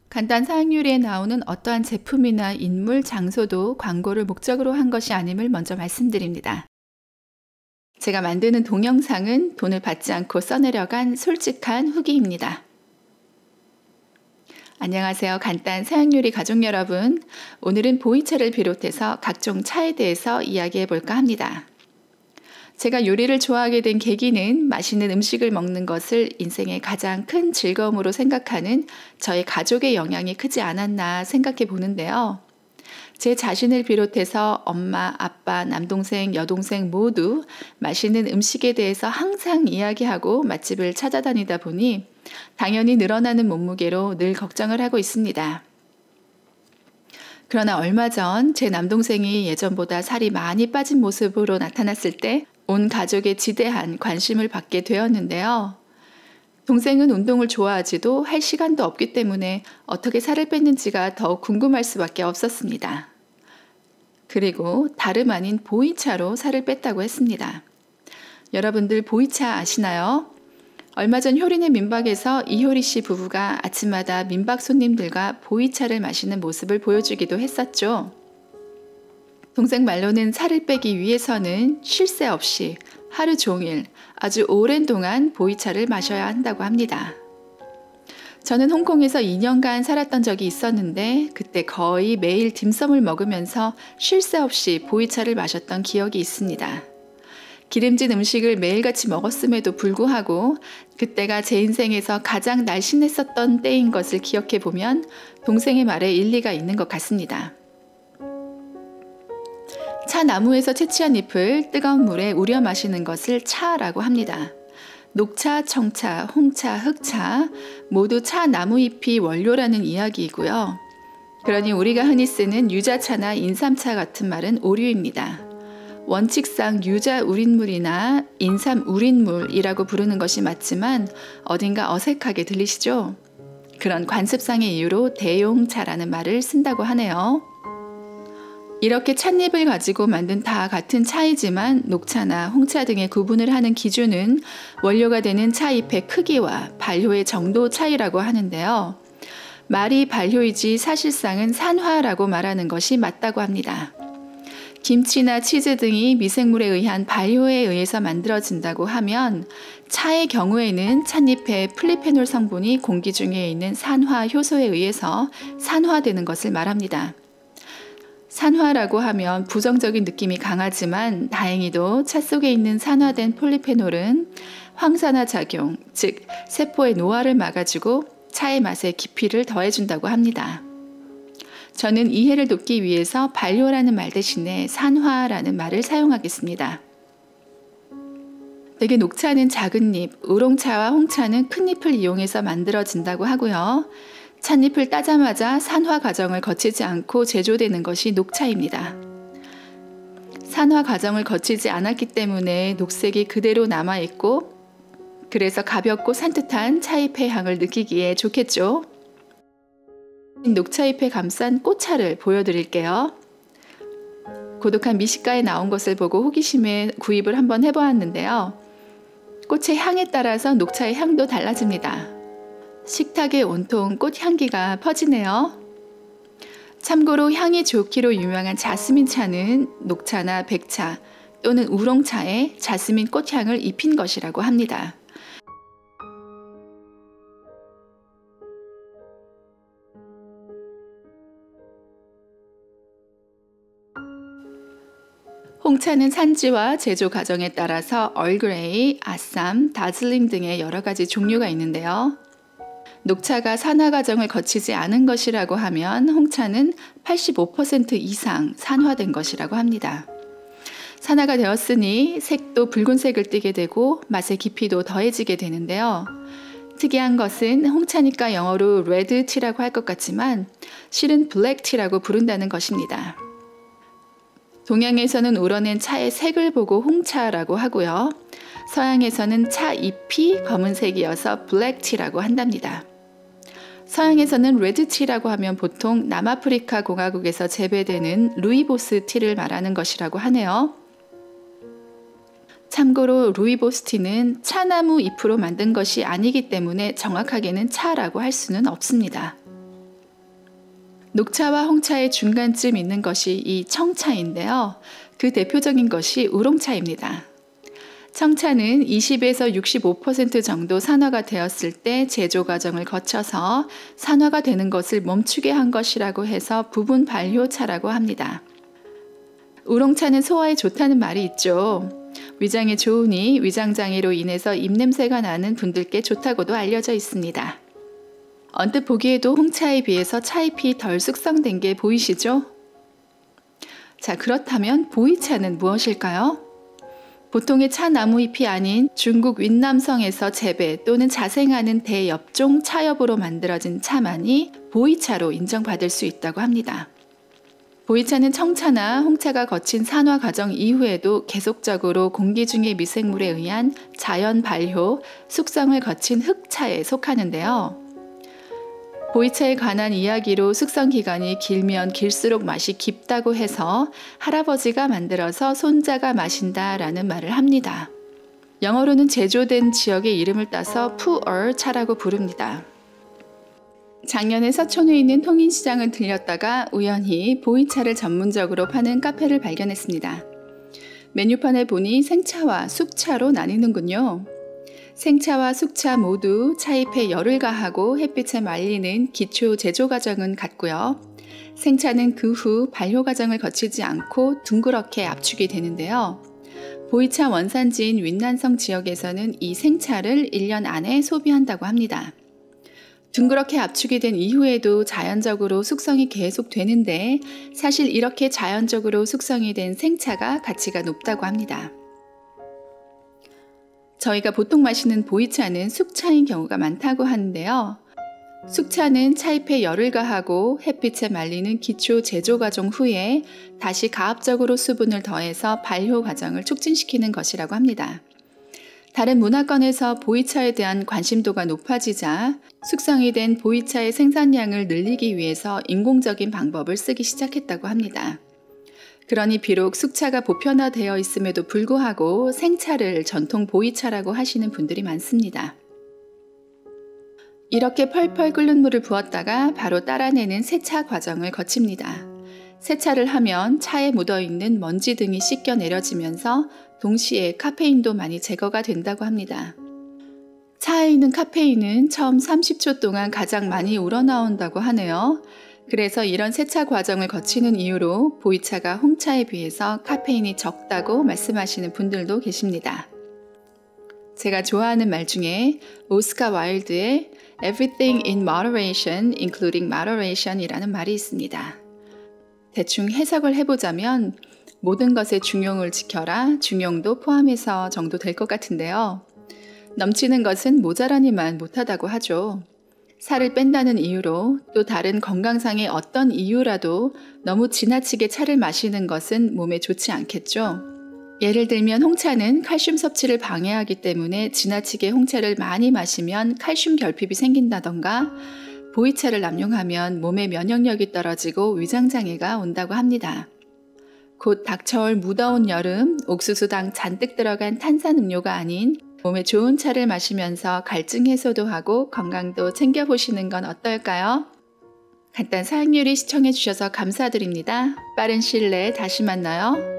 간단 사용요리에 나오는 어떠한 제품이나 인물, 장소도 광고를 목적으로 한 것이 아님을 먼저 말씀드립니다. 제가 만드는 동영상은 돈을 받지 않고 써내려간 솔직한 후기입니다. 안녕하세요. 간단 사용요리 가족 여러분. 오늘은 보이차를 비롯해서 각종 차에 대해서 이야기해 볼까 합니다. 제가 요리를 좋아하게 된 계기는 맛있는 음식을 먹는 것을 인생의 가장 큰 즐거움으로 생각하는 저의 가족의 영향이 크지 않았나 생각해 보는데요. 제 자신을 비롯해서 엄마, 아빠, 남동생, 여동생 모두 맛있는 음식에 대해서 항상 이야기하고 맛집을 찾아다니다 보니 당연히 늘어나는 몸무게로 늘 걱정을 하고 있습니다. 그러나 얼마 전 제 남동생이 예전보다 살이 많이 빠진 모습으로 나타났을 때 온 가족의 지대한 관심을 받게 되었는데요. 동생은 운동을 좋아하지도 할 시간도 없기 때문에 어떻게 살을 뺐는지가 더욱 궁금할 수밖에 없었습니다. 그리고 다름 아닌 보이차로 살을 뺐다고 했습니다. 여러분들 보이차 아시나요? 얼마 전 효린의 민박에서 이효리 씨 부부가 아침마다 민박 손님들과 보이차를 마시는 모습을 보여주기도 했었죠. 동생 말로는 살을 빼기 위해서는 쉴 새 없이 하루 종일 아주 오랜 동안 보이차를 마셔야 한다고 합니다. 저는 홍콩에서 2년간 살았던 적이 있었는데 그때 거의 매일 딤섬을 먹으면서 쉴 새 없이 보이차를 마셨던 기억이 있습니다. 기름진 음식을 매일같이 먹었음에도 불구하고 그때가 제 인생에서 가장 날씬했었던 때인 것을 기억해 보면 동생의 말에 일리가 있는 것 같습니다. 차 나무에서 채취한 잎을 뜨거운 물에 우려 마시는 것을 차라고 합니다. 녹차, 청차, 홍차, 흑차 모두 차 나무잎이 원료라는 이야기이고요. 그러니 우리가 흔히 쓰는 유자차나 인삼차 같은 말은 오류입니다. 원칙상 유자 우린물이나 인삼 우린물이라고 부르는 것이 맞지만 어딘가 어색하게 들리시죠? 그런 관습상의 이유로 대용차라는 말을 쓴다고 하네요. 이렇게 찻잎을 가지고 만든 다 같은 차이지만 녹차나 홍차 등의 구분을 하는 기준은 원료가 되는 차잎의 크기와 발효의 정도 차이라고 하는데요. 말이 발효이지 사실상은 산화라고 말하는 것이 맞다고 합니다. 김치나 치즈 등이 미생물에 의한 발효에 의해서 만들어진다고 하면 차의 경우에는 찻잎의 플리페놀 성분이 공기 중에 있는 산화 효소에 의해서 산화되는 것을 말합니다. 산화라고 하면 부정적인 느낌이 강하지만 다행히도 차 속에 있는 산화된 폴리페놀은 황산화 작용, 즉 세포의 노화를 막아주고 차의 맛에 깊이를 더해준다고 합니다. 저는 이해를 돕기 위해서 발효라는 말 대신에 산화라는 말을 사용하겠습니다. 대개 녹차는 작은 잎, 우롱차와 홍차는 큰 잎을 이용해서 만들어진다고 하고요. 찻잎을 따자마자 산화 과정을 거치지 않고 제조되는 것이 녹차입니다. 산화 과정을 거치지 않았기 때문에 녹색이 그대로 남아있고 그래서 가볍고 산뜻한 차잎의 향을 느끼기에 좋겠죠. 녹차잎에 감싼 꽃차를 보여드릴게요. 고독한 미식가에 나온 것을 보고 호기심에 구입을 한번 해보았는데요. 꽃의 향에 따라서 녹차의 향도 달라집니다. 식탁에 온통 꽃향기가 퍼지네요. 참고로 향이 좋기로 유명한 자스민 차는 녹차나 백차 또는 우롱차에 자스민 꽃향을 입힌 것이라고 합니다. 홍차는 산지와 제조 과정에 따라서 얼그레이, 아쌈, 다즐링 등의 여러 가지 종류가 있는데요. 녹차가 산화 과정을 거치지 않은 것이라고 하면 홍차는 85% 이상 산화된 것이라고 합니다. 산화가 되었으니 색도 붉은색을 띠게 되고 맛의 깊이도 더해지게 되는데요. 특이한 것은 홍차니까 영어로 레드 티라고 할 것 같지만 실은 블랙 티라고 부른다는 것입니다. 동양에서는 우러낸 차의 색을 보고 홍차라고 하고요. 서양에서는 차 잎이 검은색이어서 블랙티라고 한답니다. 서양에서는 레드티라고 하면 보통 남아프리카 공화국에서 재배되는 루이보스 티를 말하는 것이라고 하네요. 참고로 루이보스 티는 차나무 잎으로 만든 것이 아니기 때문에 정확하게는 차라고 할 수는 없습니다. 녹차와 홍차의 중간쯤 있는 것이 이 청차인데요. 그 대표적인 것이 우롱차입니다. 청차는 20에서 65% 정도 산화가 되었을 때 제조 과정을 거쳐서 산화가 되는 것을 멈추게 한 것이라고 해서 부분 발효차라고 합니다. 우롱차는 소화에 좋다는 말이 있죠. 위장에 좋으니 위장장애로 인해서 입냄새가 나는 분들께 좋다고도 알려져 있습니다. 언뜻 보기에도 홍차에 비해서 차잎이 덜 숙성된 게 보이시죠? 자, 그렇다면 보이차는 무엇일까요? 보통의 차 나무잎이 아닌 중국 윈남성에서 재배 또는 자생하는 대엽종 차엽으로 만들어진 차만이 보이차로 인정받을 수 있다고 합니다. 보이차는 청차나 홍차가 거친 산화 과정 이후에도 계속적으로 공기 중의 미생물에 의한 자연 발효, 숙성을 거친 흑차에 속하는데요. 보이차에 관한 이야기로 숙성 기간이 길면 길수록 맛이 깊다고 해서 할아버지가 만들어서 손자가 마신다 라는 말을 합니다. 영어로는 제조된 지역의 이름을 따서 푸얼 차라고 부릅니다. 작년에 서촌에 있는 통인시장을 들렸다가 우연히 보이차를 전문적으로 파는 카페를 발견했습니다. 메뉴판에 보니 생차와 숙차로 나뉘는군요. 생차와 숙차 모두 차잎에 열을 가하고 햇빛에 말리는 기초 제조 과정은 같고요. 생차는 그 후 발효 과정을 거치지 않고 둥그렇게 압축이 되는데요. 보이차 원산지인 윈난성 지역에서는 이 생차를 1년 안에 소비한다고 합니다. 둥그렇게 압축이 된 이후에도 자연적으로 숙성이 계속 되는데 사실 이렇게 자연적으로 숙성이 된 생차가 가치가 높다고 합니다. 저희가 보통 마시는 보이차는 숙차인 경우가 많다고 하는데요. 숙차는 차잎에 열을 가하고 햇빛에 말리는 기초 제조 과정 후에 다시 가압적으로 수분을 더해서 발효 과정을 촉진시키는 것이라고 합니다. 다른 문화권에서 보이차에 대한 관심도가 높아지자 숙성이 된 보이차의 생산량을 늘리기 위해서 인공적인 방법을 쓰기 시작했다고 합니다. 그러니 비록 숙차가 보편화되어 있음에도 불구하고 생차를 전통 보이차라고 하시는 분들이 많습니다. 이렇게 펄펄 끓는 물을 부었다가 바로 따라내는 세차 과정을 거칩니다. 세차를 하면 차에 묻어있는 먼지 등이 씻겨 내려지면서 동시에 카페인도 많이 제거가 된다고 합니다. 차에 있는 카페인은 처음 30초 동안 가장 많이 우러나온다고 하네요. 그래서 이런 세차 과정을 거치는 이유로 보이차가 홍차에 비해서 카페인이 적다고 말씀하시는 분들도 계십니다. 제가 좋아하는 말 중에 오스카 와일드의 Everything in moderation, including moderation 이라는 말이 있습니다. 대충 해석을 해보자면 모든 것의 중용을 지켜라, 중용도 포함해서 정도 될 것 같은데요. 넘치는 것은 모자라니만 못하다고 하죠. 살을 뺀다는 이유로 또 다른 건강상의 어떤 이유라도 너무 지나치게 차를 마시는 것은 몸에 좋지 않겠죠. 예를 들면 홍차는 칼슘 섭취를 방해하기 때문에 지나치게 홍차를 많이 마시면 칼슘 결핍이 생긴다던가 보이차를 남용하면 몸의 면역력이 떨어지고 위장장애가 온다고 합니다. 곧 닥쳐올 무더운 여름, 옥수수당 잔뜩 들어간 탄산음료가 아닌 몸에 좋은 차를 마시면서 갈증 해소도 하고 건강도 챙겨보시는 건 어떨까요? 간단 사양요리 시청해주셔서 감사드립니다. 빠른 시일 내에 다시 만나요.